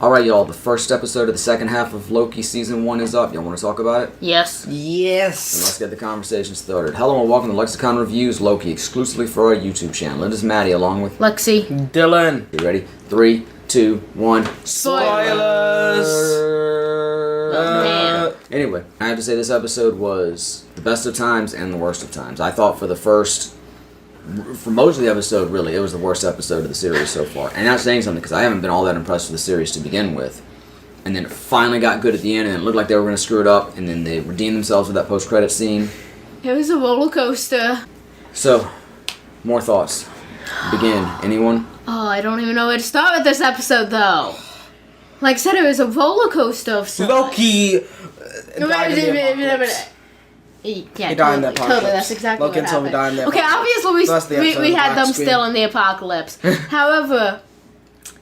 Alright, y'all, the first episode of the second half of Loki Season 1 is up. Y'all want to talk about it? Yes. Yes. And let's get the conversation started. Hello and welcome to LexiCon Reviews Loki, exclusively for our YouTube channel. It is Maddie along with Lexi. Dylan. You ready? 3, 2, 1. Spoilers! Man. Anyway, I have to say this episode was the best of times and the worst of times. I thought for most of the episode, really, it was the worst episode of the series so far. And not saying something, because I haven't been all that impressed with the series to begin with. And then it finally got good at the end, and it looked like they were going to screw it up, and then they redeemed themselves with that post-credit scene. It was a roller coaster. So, more thoughts. Begin. Anyone? Oh, I don't even know where to start with this episode, though. Like I said, it was a roller coaster of stuff. Loki died in the apocalypse. Yeah, He died in the totally. apocalypse. That's exactly Loki what and Sylvie died in happened. the Okay, apocalypse. obviously we had them Screen. still in the apocalypse. However,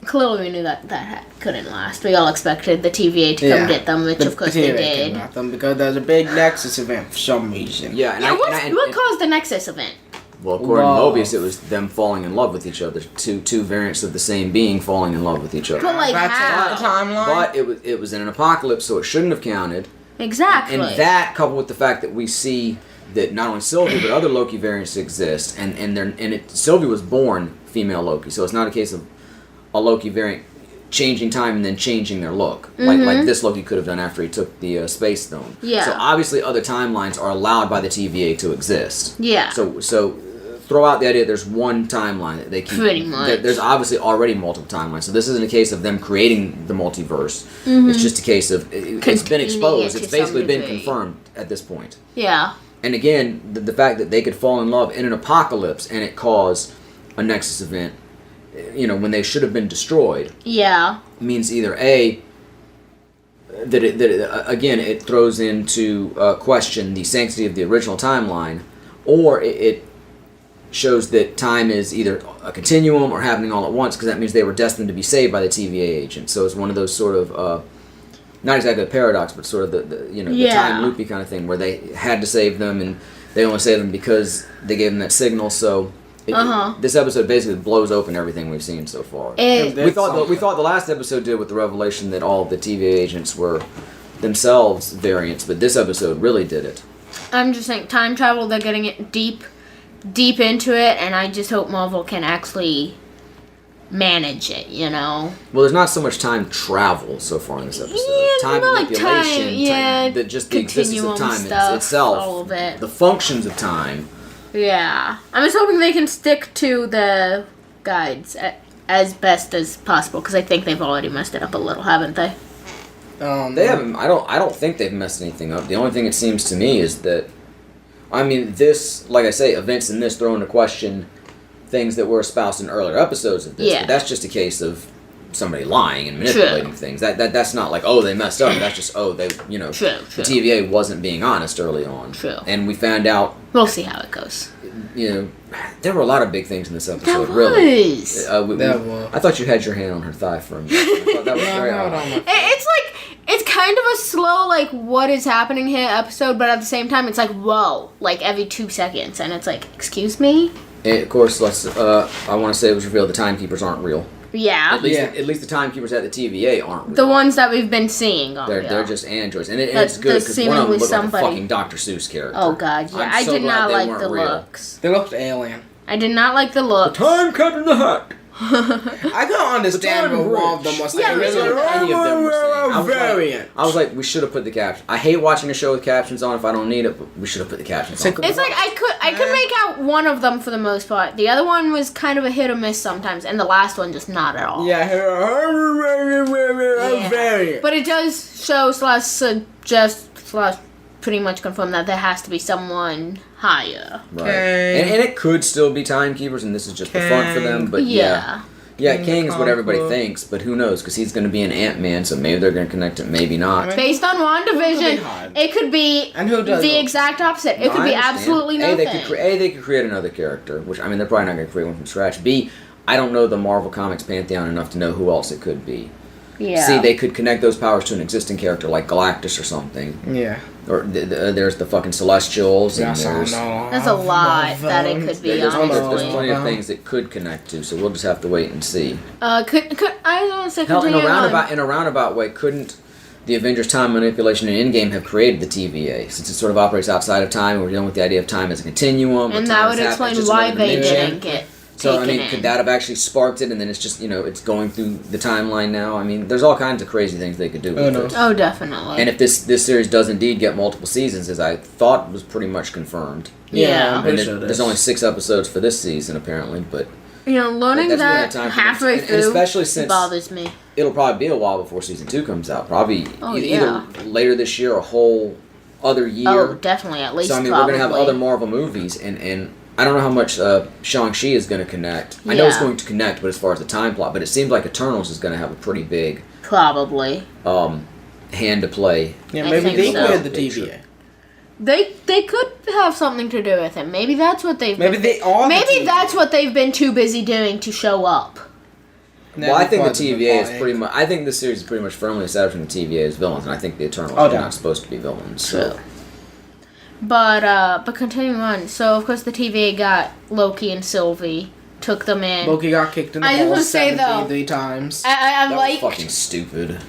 clearly we knew that couldn't last. We all expected the TVA to come get them, which of course they did. Got them because there was a big Nexus event for some reason. Yeah, and What caused the Nexus event? well, according to Mobius, it was them falling in love with each other. Two variants of the same being falling in love with each other. But like That's how? not the timeline. But it was in an apocalypse, so it shouldn't have counted. Exactly. And that, coupled with the fact that we see that not only Sylvie but other Loki variants exist, Sylvie was born female Loki, so it's not a case of a Loki variant changing time and then changing their look, like this Loki could have done after he took the Space Stone. Yeah. So obviously, other timelines are allowed by the TVA to exist. Yeah. So throw out the idea that there's one timeline that they keep. Pretty much. There's obviously already multiple timelines, so this isn't a case of them creating the multiverse. It's just a case of it's been exposed. it to It's basically some been degree. confirmed at this point. Yeah. And again, the fact that they could fall in love in an apocalypse and it cause a Nexus event, when they should have been destroyed, Yeah. means either A, that it throws into question the sanctity of the original timeline, or it shows that time is either a continuum or happening all at once, because that means they were destined to be saved by the TVA agent. So it's one of those sort of not exactly a paradox, but sort of the time loopy kind of thing, where they had to save them, and they only saved them because they gave them that signal. So this episode basically blows open everything we've seen so far. We thought the last episode did with the revelation that all the TVA agents were themselves variants, but this episode really did it. I'm just saying, time travel, they're getting it deep into it, and I just hope Marvel can actually manage it, Well, there's not so much time travel so far in this episode. Yeah, Time more like manipulation, just the existence of continuum time stuff, itself, all of it. the functions of time. Yeah. I'm just hoping they can stick to the guides as best as possible, because I think they've already messed it up a little, haven't they? They haven't. I don't think they've messed anything up. The only thing it seems to me is that, this, like I say, events in this throw into question things that were espoused in earlier episodes of this. Yeah. But that's just a case of somebody lying and manipulating things. That's not like, oh, they messed up. That's just, the TVA wasn't being honest early on. True. And we found out. We'll see how it goes. There were a lot of big things in this episode. There Really. was. I thought you had your hand on her thigh for a minute. I thought that was very odd. It's kind of a slow, what is happening here episode, but at the same time, it's whoa, every 2 seconds, and it's excuse me? And of course, I want to say it was revealed the timekeepers aren't real. Yeah. At least the timekeepers at the TVA aren't real. The ones that we've been seeing are real. They're just androids, and it's good because one of them looked like a fucking Dr. Seuss character. Oh god, yeah. I did not like the looks. They looked alien. I did not like the looks. Time cut in the hat. I don't understand what one of them was saying. Any of them were saying. Variant. I was like, we should have put the captions. I hate watching a show with captions on if I don't need it, but we should have put the captions on. It's I could make out one of them for the most part. The other one was kind of a hit or miss sometimes, and the last one just not at all. Yeah. Variant. But it does show / pretty much confirm that there has to be someone higher. Right. And it could still be timekeepers, and this is just the fun for them, but yeah. Yeah, King is what everybody thinks, but who knows? Because he's going to be an Ant-Man, so maybe they're going to connect it, maybe not. Based on WandaVision, it could be the exact opposite. It could be absolutely nothing. They could create another character, which, they're probably not going to create one from scratch. B, I don't know the Marvel Comics pantheon enough to know who else it could be. see they could connect those powers to an existing character like Galactus or something. Yeah. Or there's the fucking Celestials. And there's a lot that it could be, there's honestly. plenty of things it could connect to, so we'll just have to wait and see. Could I don't want to say Hell, in continue a roundabout way, couldn't the Avengers time manipulation in Endgame have created the TVA, since it sort of operates outside of time, and we're dealing with the idea of time as a continuum. And that would explain why they didn't get So, taken could that have actually sparked it, and then it's just, it's going through the timeline now? I mean, there's all kinds of crazy things they could do with it. Oh, definitely. And if this series does indeed get multiple seasons, as I thought was pretty much confirmed. Yeah. And there's only 6 episodes for this season, apparently, but... learning that halfway through and especially since bothers me. It'll probably be a while before season 2 comes out. Probably either yeah. later this year or a whole other year. Oh, definitely, at least. So, we're going to have other Marvel movies, and I don't know how much Shang-Chi is going to connect. I know it's going to connect, but as far as the time plot, but it seems like Eternals is going to have a pretty big probably hand to play. Yeah, maybe they could the TVA. They could have something to do with it. Maybe that's what they've. Maybe they are. Maybe that's what they've been too busy doing to show up. Well, I think the TVA is pretty much. I think this series is pretty much firmly establishing the TVA as villains, and I think the Eternals are not supposed to be villains. So. But continuing on, so of course the TVA got Loki and Sylvie, took them in. Loki got kicked in the balls 73 times. I'm that like, was fucking stupid.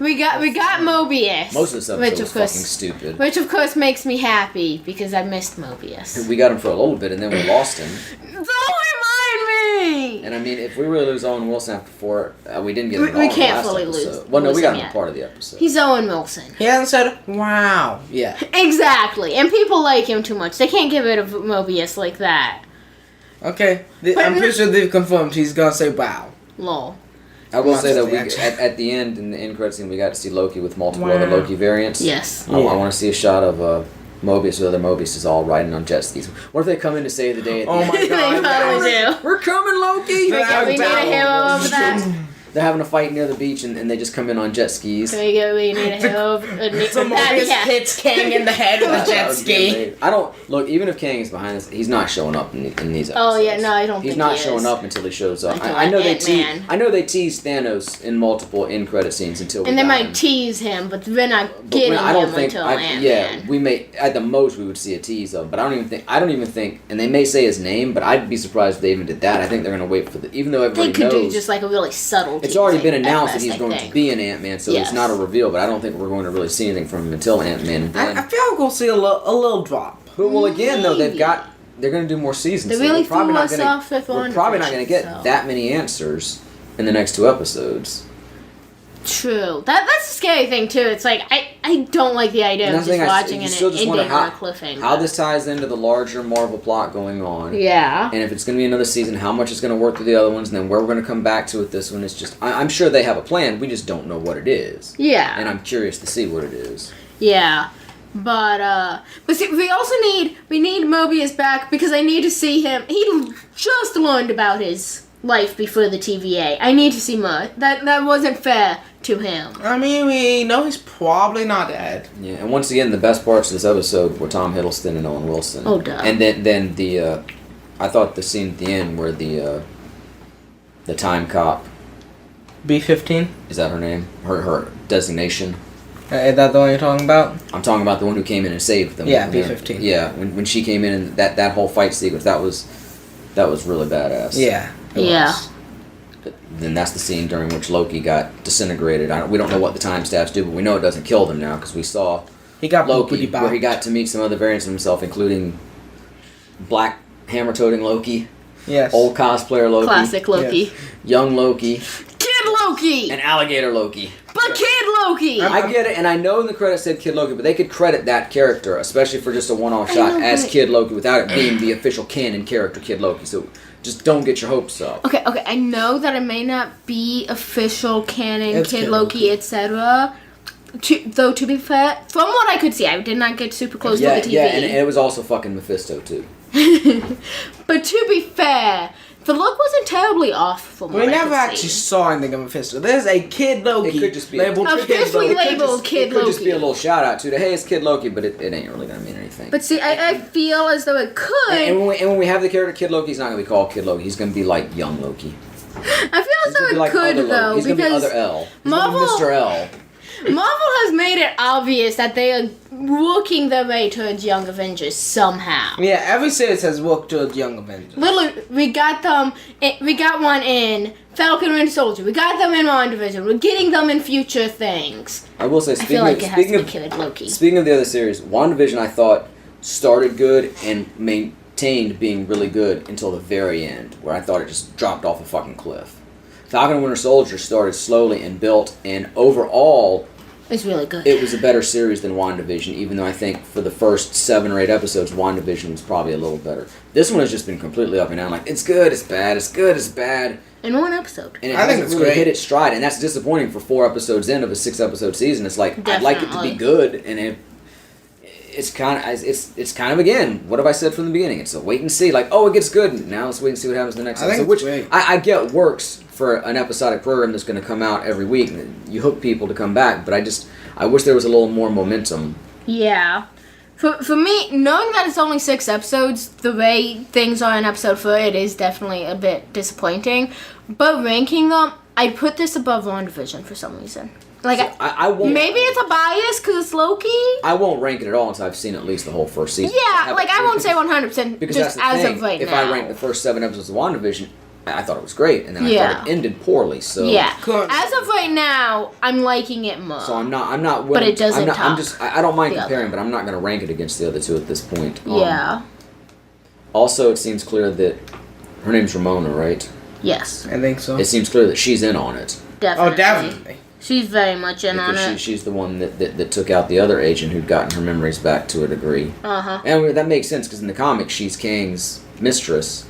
We got Mobius. Most of this episode was fucking stupid. Which of course makes me happy because I missed Mobius. We got him for a little bit and then we lost him. Don't remind me! And I mean, if we really lose Owen Wilson after 4, we didn't get him at all. We can't last fully episode. lose. Well, no, we got him yet. a part of the episode. He's Owen Wilson. He hasn't said wow yet. Exactly, and people like him too much. They can't get rid of Mobius like that. Okay, I'm pretty sure they've confirmed he's gonna say wow. Lol. I will say that we at the end, in the end credit scene, we got to see Loki with multiple other Loki variants. Yes. I want to see a shot of Mobius with other Mobiuses all riding on jet skis. What if they come in to save the day at the end? My god. They do. We're coming, Loki! We need a hero over that. They're having a fight near the beach and they just come in on jet skis. We need a hero over Mobius hits Kang in the head with a jet ski. I don't look. Even if Kang is behind this, he's not showing up in these episodes. Oh yeah, no, I don't. He's not showing up until he shows up. I know they tease. I know they tease Thanos in multiple end credit scenes until. And they might tease him, but we're not getting him until Ant-Man. Yeah, we may at the most we would see a tease of, but I don't even think. And they may say his name, but I'd be surprised if they even did that. I think they're gonna wait for even though everybody knows. They could do just like a really subtle. It's already been announced that he's going to be an Ant-Man, so it's not a reveal, but I don't think we're going to really see anything from him until Ant-Man. I feel like we'll see a little drop. But, well, again, though, they're going to do more seasons. They really we're probably not going to get that many answers in the next 2 episodes. True. That's a scary thing, too. It's like, I don't like the idea of just watching an ending or a cliffhanger. How this ties into the larger Marvel plot going on. Yeah. And if it's going to be another season, how much it's going to work through the other ones, and then where we're going to come back to with this one. It's just, I'm sure they have a plan. We just don't know what it is. Yeah. And I'm curious to see what it is. Yeah. But see, we need Mobius back because I need to see him. He just learned about his life before the TVA. I need to see more. That wasn't fair to him. I mean, we know he's probably not dead. Yeah, and once again, the best parts of this episode were Tom Hiddleston and Owen Wilson. Oh, duh. And then the, I thought the scene at the end where the time cop. B-15? Is that her name? Her designation? Is that the one you're talking about? I'm talking about the one who came in and saved them. Yeah, B-15. Yeah, when she came in and that whole fight sequence, that was really badass. Yeah. Yeah. Then that's the scene during which Loki got disintegrated. We don't know what the time staffs do, but we know it doesn't kill them now because we saw he got Loki, where he got to meet some other variants of himself, including Black Hammer-toting Loki, old cosplayer Loki, classic Loki, young Loki, Kid Loki, and Alligator Loki. But Kid Loki! I get it, and I know in the credits said Kid Loki, but they could credit that character, especially for just a one-off shot, as Kid Loki without it being the official canon character Kid Loki. So just don't get your hopes up. Okay, I know that it may not be official canon, Kid Loki, etc. Though, to be fair, from what I could see, I did not get super close to the TV. Yeah, and it was also fucking Mephisto, too. But to be fair, the look wasn't terribly off from what I could see. We never actually saw anything of Mephisto. There's a Kid Loki. It could just be officially labeled Kid Loki. It could just be a little shout out to the, hey, it's Kid Loki, but it ain't really gonna mean anything. But see, I feel as though it could. And when we have the character Kid Loki, he's not gonna be called Kid Loki. He's gonna be like Young Loki. I feel as He's gonna though be it like could other Loki. though He's gonna be because other L. He's Marvel- gonna be Mr. L. Marvel has made it obvious that they are working their way towards Young Avengers somehow. Yeah, every series has worked towards Young Avengers. Literally, we got them. We got one in Falcon and Winter Soldier. We got them in WandaVision. We're getting them in future things. I will say, I feel like it has to be Kid Loki. Speaking of the other series, WandaVision I thought started good and maintained being really good until the very end, where I thought it just dropped off a fucking cliff. Falcon and Winter Soldier started slowly and built, and overall, It's really good. it was a better series than WandaVision, even though I think for the first 7 or 8 episodes, WandaVision was probably a little better. This one has just been completely up and down. Like, it's good, it's bad, it's good, it's bad. In one episode. And it I think hasn't it's really great. hit its stride, and that's disappointing for 4 episodes in of a 6-episode season. It's like, I'd like it to be Definitely. good, and it's kind of again, what have I said from the beginning? It's a wait and see. Like, oh, it gets good, now let's wait and see what happens in the next I think episode. it's Which great. I get works for an episodic program that's going to come out every week. You hook people to come back, but I wish there was a little more momentum. Yeah. For me, knowing that it's only 6 episodes, the way things are in episode 4, it is definitely a bit disappointing. But ranking them, I'd put this above WandaVision for some reason. Like, So I won't. maybe it's a bias because it's Loki. I won't rank it at all until I've seen at least the whole first season. Yeah, like I won't say 100% Because just that's the as thing. of right if now. I rank the first 7 episodes of WandaVision, I thought it was great, and then I Yeah. thought it ended poorly. So Yeah. Good. As of right now, I'm liking it more. So I'm not willing. it doesn't I'm top I don't mind the comparing, other. but I'm not going to rank it against the other two at this point. Yeah. Also, it seems clear that her name's Ramona, right? Yes. I think so. It seems clear that she's in on it. Definitely. Oh, definitely. She's very much in on Because it. she's the one that took out the other agent who'd gotten her memories back to a degree. Uh-huh. And that makes sense because in the comics, she's Kang's mistress.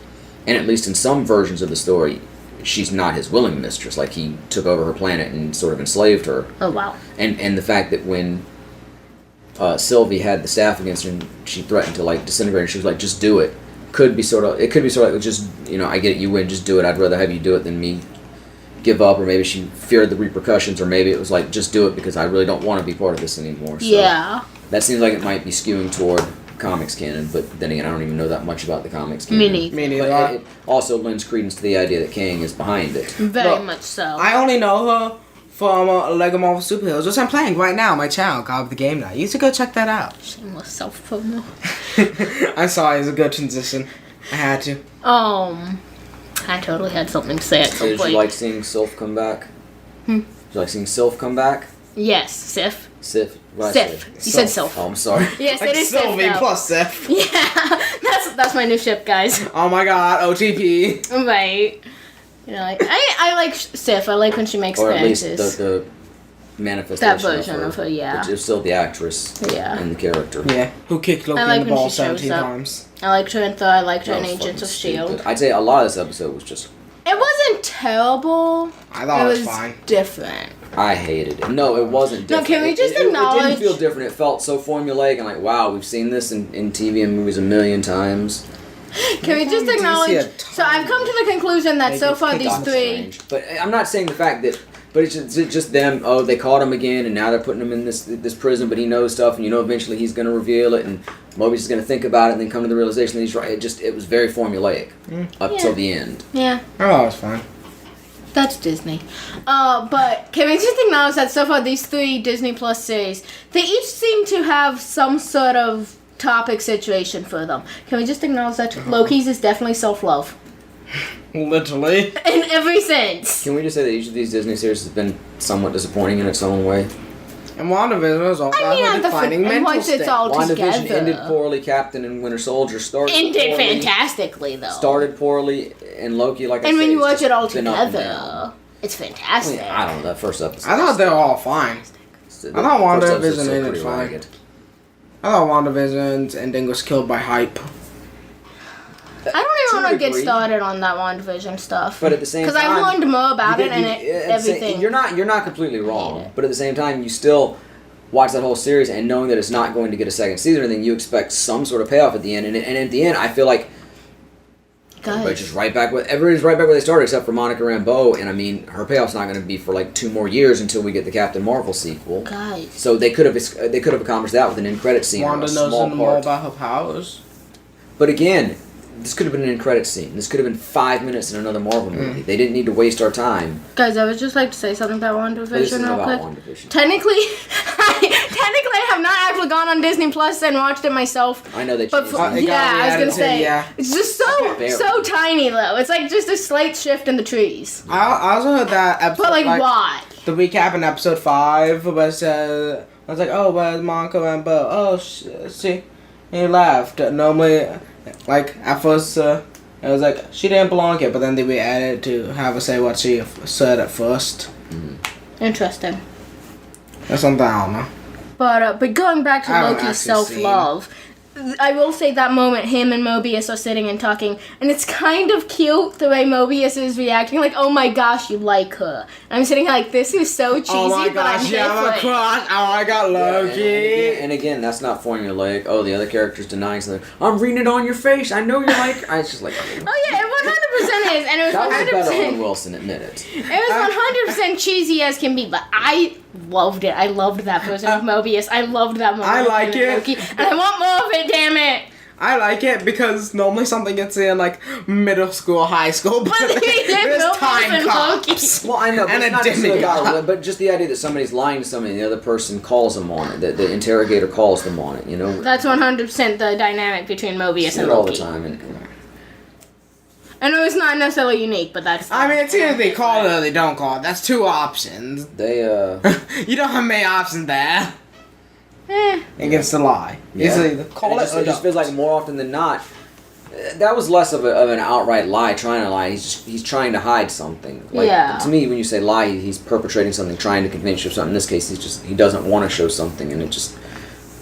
And at least in some versions of the story, she's not his willing mistress. Like, he took over her planet and sort of enslaved her. Oh, wow. And the fact that when Sylvie had the staff against her and she threatened to, like, disintegrate her, she was like, just do it. It could be sort of like, just, I get it, you win, just do it. I'd rather have you do it than me give up. Or maybe she feared the repercussions, or maybe it was like, just do it because I really don't want to be part of this anymore. So Yeah. that seems like it might be skewing toward comics canon, but then again, I don't even know that much about the comics canon. Me neither. Me But neither. it also lends credence to the idea that Kang is behind it. Very Look, much so. I only know her from Lego Marvel Superheroes, which I'm playing right now on my channel, God of the Game Night. You should go check that out. Shameless self-promo. I'm sorry, it's a good transition. I had to. I totally had something to say at some Did point. you like seeing Sylph come back? Did you like seeing Sylph come back? Yes, Sif. Sif? What did I Sif. say? You said Sylph. Oh, I'm sorry. Yes, Like it is Sif, Sylvie though. plus Seth. Yeah, that's my new ship, guys. Oh my god, OTP. Right. I like Sif. I like when she makes Or at least appearances. the manifestation That version of her, yeah. Which is still the actress Yeah. and the character. Yeah, who kicked Loki I like in the when ball she shows 17 up. times. I liked her in Thor. I liked her That in was Agents of fucking S.H.I.E.L.D. stupid. I'd say a lot of this episode was just... It wasn't terrible. I thought it it was fine. different. I hated it. No, it wasn't No, different. can we just it acknowledge- didn't feel different. It felt so formulaic and like, wow, we've seen this in TV and movies a million times. Can we just Do you see acknowledge? a So I've come to the conclusion that They so just far pick these on three. Strange. But I'm not saying the fact that... But it's just them, oh, they caught him again, and now they're putting him in this prison, but he knows stuff, and eventually he's going to reveal it, and Mobius is going to think about it, and then come to the realization that he's right. It was very formulaic up Yeah. till the end. Yeah, I thought it was fine. that's Disney. But can we just acknowledge that so far these 3 Disney Plus series, they each seem to have some sort of topic situation for them. Can we just acknowledge that Loki's is definitely self-love Literally. in every sense. Can we just say that each of these Disney series has been somewhat disappointing in its own way? And WandaVision was all I about mean, her at the defining and mental once it's state. all WandaVision together, ended poorly. Captain and Winter Soldier started ended poorly. fantastically though. Started poorly, and Loki, like I and said, when you it's watch just it all been up and down. together, it's I mean, fantastic. I don't know, that first episode. I thought they were all fine. the I thought first WandaVision episode's still ended pretty fine. ragged. I thought WandaVision's ending was killed by hype. I don't even To a want to get degree. started on that WandaVision stuff. But at the same time, because I've learned more about you it get- and you- it, at the same- everything. You're not completely wrong, it. but at the same time, you still watch that whole series and knowing that it's not going to get a second season, and then you expect some sort of payoff at the end. And at the end, I feel like everybody's just everybody's right back where they started, except for Monica Rambeau. And I mean, her payoff's not going to be for like 2 more years until we get the Captain Marvel sequel. Guys. So they could have accomplished that with an end credit scene. or Wanda a knows small more part. about her powers. But again, this could have been an end credit scene. This could have been 5 minutes in another Marvel movie. They didn't need to waste our time. Guys, I would just like to say something about WandaVision real quick. WandaVision. Technically, I have not actually gone on Disney Plus and watched it myself. I know they But changed I it. was gonna say, yeah. it's just so tiny though. It's like just a slight shift in the trees. I also heard that episode. But like why? The recap in episode 5 was I was like, oh, where's Monica and Bo? Oh, she left. Normally, like at first, it was like she didn't belong here, but then they re-added to have her say what she said at first. Interesting. That's something I don't know. But going back to I haven't Loki's actually self-love, I will say that moment, him and Mobius are sitting and talking, and it's kind of cute the way Mobius is reacting, like, oh my gosh, you like her. And I'm sitting here like, this is so cheesy, Oh my but I'm gosh, here yeah, for my it. crush. Oh, I got Loki. And again, that's not formulaic. Oh, the other character's denying something. I'm reading it on your face. I know you're like. It's just like. Oh yeah, it 100% is, and it was That was better 100%. Owen Wilson, admit it. It was 100% cheesy as can be, but I loved it. I loved that version of Mobius. I loved that moment. I like with it. Loki, and I want more of it. Damn it! I like it because normally something gets in like middle school, high school, but But he did there's Mobius time and Loki. cops. Well, I know, but And it's a not just demigod. about, but just the idea that somebody's lying to somebody and the other person calls them on it. That the interrogator calls them on it. You know. That's 100% the dynamic between Mobius See and it all the Loki. time. And I know it's not necessarily unique, but that's. I mean, it's either they call it or they don't call it. That's 2 options. they You don't have many options there Eh. against the lie. Yeah. It's either call And it it just, or it just don't. feels like more often than not, that was less of an outright lie, trying to lie. He's trying to hide something. Like, Yeah. To me, when you say lie, he's perpetrating something, trying to convince you of something. In this case, he doesn't want to show something, and it just,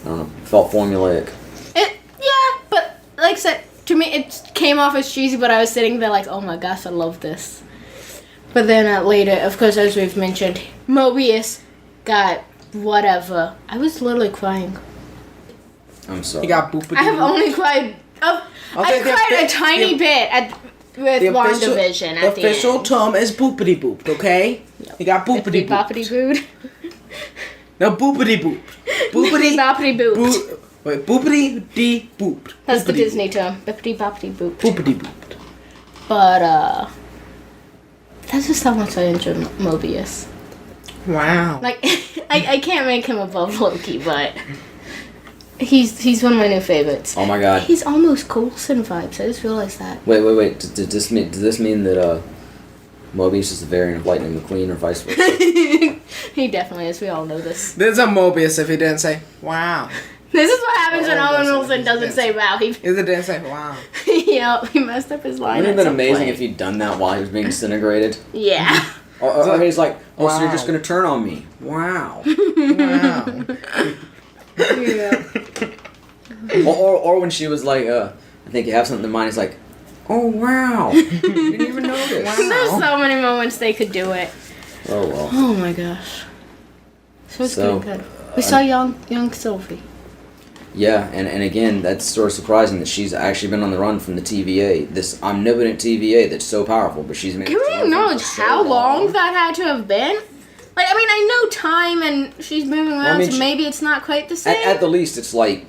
I don't know, felt formulaic. Yeah, but like I said, to me it came off as cheesy, but I was sitting there like, oh my gosh, I love this. But then later, of course, as we've mentioned, Mobius got whatever. I was literally crying. I'm sorry. You got boopity. I have only cried. I Okay, cried a tiny bit with WandaVision at the The official end. term is boopity booped, okay? You got boopity Boppity booped. booped. No, boopity boop. Boopity boppity booped. Wait, boopity dee booped. That's the Boopity Disney term. Bippity boppity booped. Boopity booped. But that's just how much I enjoy Mobius. Wow. Like I can't make him above Loki, but he's one of my new favorites. Oh my God. He's almost Coulson vibes. I just realized that. Wait. Does this mean that Mobius is a variant of Lightning McQueen or vice versa? He definitely is. We all know this. There's a Mobius if he didn't say, wow. This is what happens when Oh, Owen that's- Wilson doesn't say wow. He If it didn't say, wow. he messed up his line. Wouldn't it have at been some amazing point. if he'd done that while he was being disintegrated? Yeah. Or he's like, oh, so you're Wow. just gonna turn on me? Wow. Wow. Yeah. or when she was like, I think you have something in mind. It's like, oh wow, didn't even notice. Wow. There's so many moments they could do it. Oh well. Oh my gosh. So it's So, getting good. We saw young Sylvie. Yeah, and again, that's sort of surprising that she's actually been on the run from the TVA, this omnipotent TVA that's so powerful, but she's managed Can to we run from it acknowledge for so how long that had to have been? Like, I mean, I know time and she's moving around, mean, so maybe it's not quite the same. At the least, it's like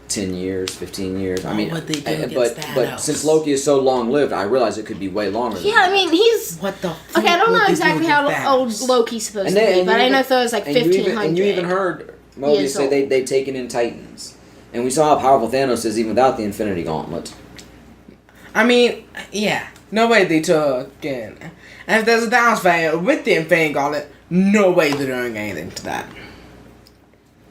10 years, 15 years. I mean, what'd they do but against but Thanos? since Loki is so long lived, I realize it could be way longer. Yeah, I mean, he's... What the fuck? Okay, I don't would know they exactly do how with old Thanos? Loki's supposed And to they- be, and but you I know even- Thor's like And you 1,500. even heard Mobius years say old. they'd taken in Titans. And we saw how powerful Thanos is even without the Infinity Gauntlet. I mean, yeah. No way they took in. And if there's a Thanos variant with the Infinity Gauntlet, no way they're doing anything to that.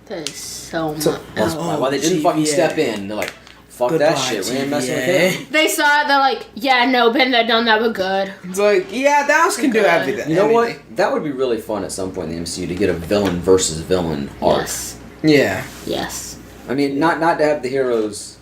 That is so much. That's why they didn't fucking step in. They're like, fuck that Goodbye, shit. We ain't messing with TVA. him. They saw it, they're like, yeah, no, been there, done that, we're good. It's like, yeah, Thanos can do Okay. everything. You know what? anything. That would be really fun at some point in the MCU to get a villain versus villain arc. Yes. Yeah. Yes. I mean, not to have the heroes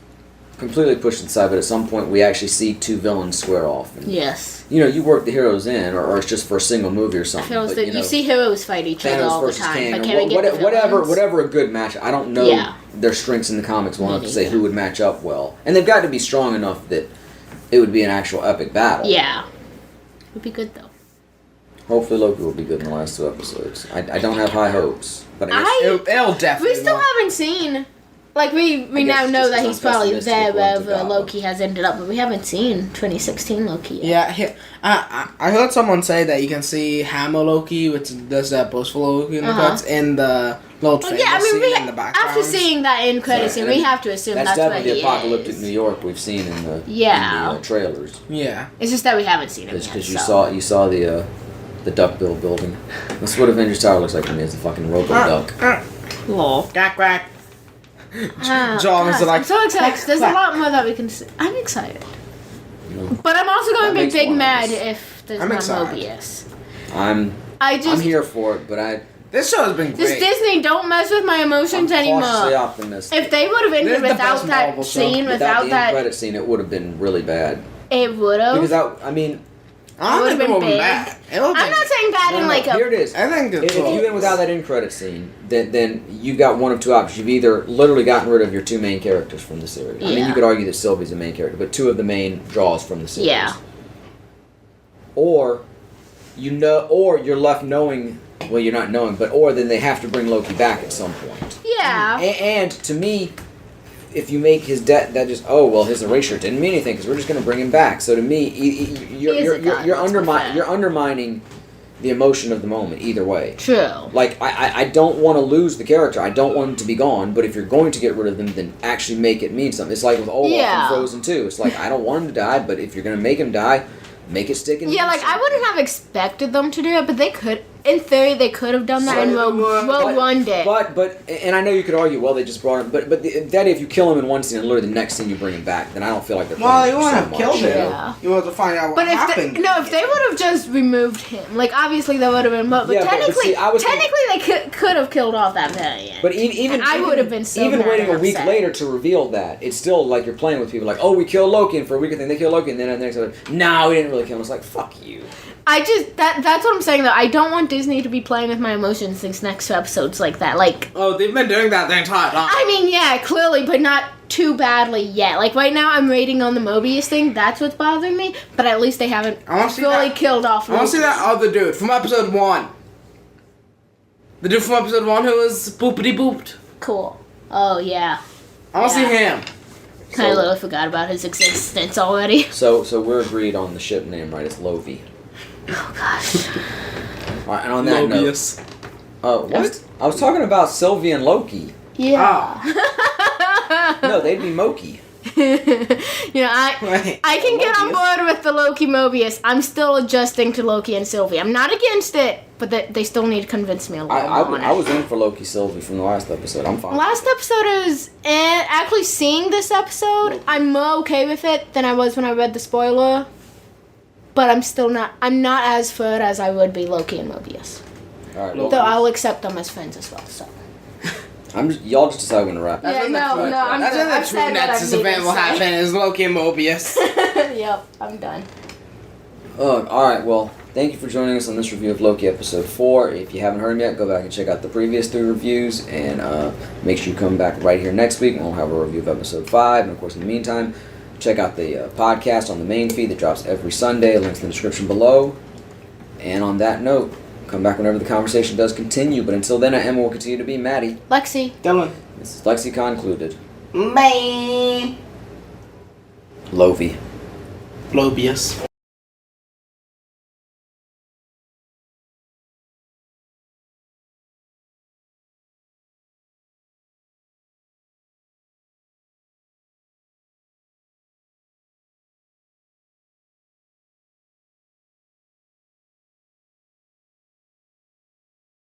completely pushed aside, but at some point we actually see two villains square off. And, Yes. you know, you work the heroes in, or it's just for a single movie or I something. feel but, that you know, you see heroes fight each other Thanos all the versus time, Kang, but or can we get the villains? whatever a good match. I don't know Yeah. their strengths in the comics well enough to Me say neither. who would match up well, and they've got to be strong enough that it would be an actual epic battle. Yeah. Would be good though. Hopefully Loki will be good in the last 2 episodes. I don't have high hopes, but I guess It'll definitely. We still won't. haven't seen Like, we guess now know just that 'cause he's I'm probably pessimistic there according to wherever Goblin. Loki has ended up, but we haven't seen 2016 Loki yet. Yeah, I heard someone say that you can see Hammer Loki, which does that boastful Loki in the cuts, in the little Well, trailer yeah, I mean, scene in the background. after seeing that end credit scene, we have to assume that's where definitely he the apocalyptic is. New York we've seen in the trailers. Yeah. It's just that we haven't seen him yet. Because so. you saw the duckbill building. That's what Avengers Tower looks like to me. It's a fucking robo duck. Lol. Quack, quack. Ah, John is God, like, I'm so excited. 'Cause there's quack. a lot more that we can see. I'm excited. You know, But I'm also going That to be makes big one of mad us. if there's I'm not excited. Mobius. I'm I'm here for it, but This show has been great. Just Disney, don't mess with my emotions I'm anymore. cautiously optimistic. If they would have This ended is the without best that Marvel show. scene, Without without the end that, credit scene, it would have been really bad. it would Because have. I mean, I don't would've think it been would be big. bad. It would've I'm been- not saying bad in like here a. it is. I think it's If you went without that end credit scene, then you got one of two options. You've either literally gotten rid of your two main characters from the series. I mean, Yeah. you could argue that Sylvie's the main character, but two of the main draws from the series. Yeah. Or or you're left knowing. Well, you're not knowing, or then they have to bring Loki back at some point. Yeah. And to me, if you make his death, that just his erasure didn't mean anything because we're just going to bring him back. So to me, you're undermining the emotion of the moment either way. True. Like I don't want to lose the character. I don't want him to be gone. But if you're going to get rid of them, then actually make it mean something. It's like with Olaf Yeah. from Frozen 2. It's like I don't want him to die, but if you're going to make him die, make it stick in. Yeah, like I wouldn't have expected them to do it, but they could. In theory, they could have done that, and Rogue One did. But and I know you could argue, well, they just brought him. But that if you kill him in one scene and literally the next scene you bring him back, then I don't feel like they're. Well, you playing wouldn't so have much. killed him. Yeah. You want to find out what But happened. if they would have just removed him, like obviously that would have been. But Yeah, but technically, see, I was they could have killed off that variant. But even And I would have been so even mad waiting and a week upset. later to reveal that, it's still like you're playing with people like, oh, we killed Loki, and for a week then they kill Loki, and then the next one, no, we didn't really kill him. It's like, fuck you. I just that's what I'm saying though. I don't want Disney to be playing with my emotions these next two episodes like that. Like, Oh, they've been doing that the entire time. I mean, yeah, clearly, but not too badly yet. Like right now, I'm rating on the Mobius thing. That's what's bothering me. But at least they haven't I want to see fully that. killed off. I want to see that other dude from episode 1. The dude from episode 1 who was boopity booped. Cool. Oh yeah. I want to Yeah. see him. I literally forgot about his existence already. So we're agreed on the ship name, right? It's Loki. Oh gosh. All right, and on that Mobius. note, what? I was talking about Sylvie and Loki. Yeah. No, they'd be Moki. You know, I can get on board with the Loki Mobius. I'm still adjusting to Loki and Sylvie. I'm not against it, but they still need to convince me a little more on I it. was in for Loki Sylvie from the last episode. I'm fine. Last episode is actually seeing this episode. I'm more okay with it than I was when I read the spoiler, but I'm not as for it as I would be Loki and Mobius. All right, Though well, I'll accept them as friends as well. So y'all just decide when to wrap. Yeah, when no, the true- I'm That's good. when the I've true said what I Nexus need event to will say. happen is Loki and Mobius. Yep, I'm done. All right, well, thank you for joining us on this review of Loki episode 4. If you haven't heard them yet, go back and check out the previous 3 reviews, and make sure you come back right here next week, and we'll have a review of episode 5. And of course, in the meantime, check out the podcast on the main feed that drops every Sunday. Links in the description below. And on that note, come back whenever the conversation does continue. But until then, Emma will continue to be Maddie. Lexi. Dylan. This is LexiCon concluded. Bye. Lovi. Mobius.